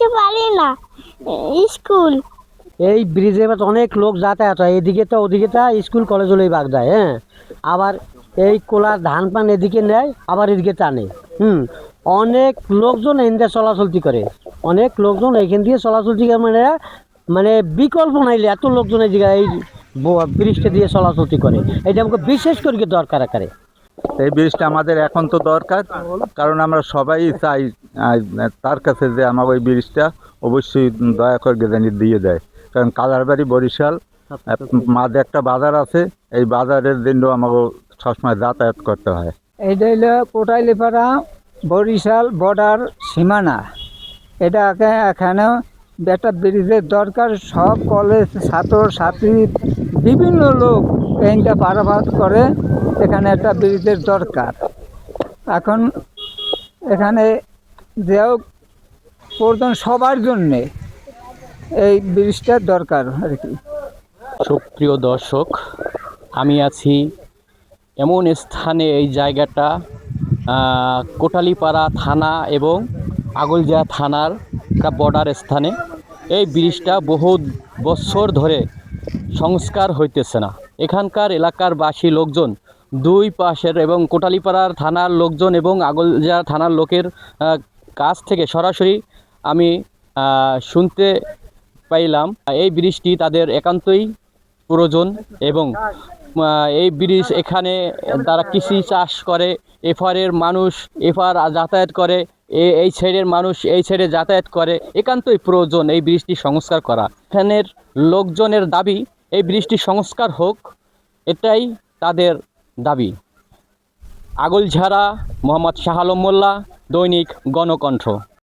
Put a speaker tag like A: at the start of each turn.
A: যেতে পারি না স্কুল।
B: এই ব্রিজে এবার অনেক লোক যাতায়াত হয়, এদিকে তো ওদিকে তা স্কুল কলেজ হলেই বাগ যায়। হ্যাঁ, আবার এই কোলার ধান পান এদিকে নেয়, আবার এদিকে টানে। অনেক লোকজন এখান চলাচলতি করে, অনেক লোকজন এখান দিয়ে চলাচলতি করে, মানে মানে বিকল্প নাইলে এত লোকজন এই জায়গায় এই ব্রিজটা দিয়ে চলাচলতি করে। এটা আমাকে বিশেষ করে দরকার আকারে।
C: এই ব্রিজটা আমাদের এখন তো দরকার, কারণ আমরা সবাই চাই তার কাছে যে আমার ওই ব্রিজটা অবশ্যই দয়া করে জানি দিয়ে দেয়। কারণ কালারবাড়ি বরিশাল মাঝে একটা বাজার আছে, এই বাজারের জন্য আমাকে সবসময় যাতায়াত করতে হয়।
D: এইটা হলো কোটাইলিপাড়া বরিশাল বর্ডার সীমানা। এটাকে এখানে একটা ব্রিজের দরকার। সব কলেজ ছাত্র ছাত্রী বিভিন্ন লোক এইটা পারাপার করে, এখানে একটা ব্রিজের দরকার। এখন এখানে যেও প্রয়োজন সবার জন্যে এই ব্রিজটার দরকার আর কি।
E: সুপ্রিয় দর্শক, আমি আছি এমন স্থানে, এই জায়গাটা কোটালীপাড়া থানা এবং আগলজিয়া থানার একটা বর্ডার স্থানে। এই ব্রিজটা বহু বছর ধরে সংস্কার হইতেছে না। এখানকার এলাকার বাসী লোকজন দুই পাশের এবং কোটালীপাড়ার থানার লোকজন এবং আগলজিয়া থানার লোকের কাছ থেকে সরাসরি আমি শুনতে পাইলাম এই ব্রিজটি তাদের একান্তই প্রয়োজন। এবং এই ব্রিজ এখানে তারা কৃষি চাষ করে, এফারের মানুষ এফার যাতায়াত করে, এই সাইডের মানুষ এই সাইডে যাতায়াত করে, একান্তই প্রয়োজন এই ব্রিজটি সংস্কার করা। এখানের লোকজনের দাবি এই ব্রিজটি সংস্কার হোক, এটাই তাদের দাবি। আগলঝাড়া, মোহাম্মদ শাহ আলম মোল্লা, দৈনিক গণকণ্ঠ।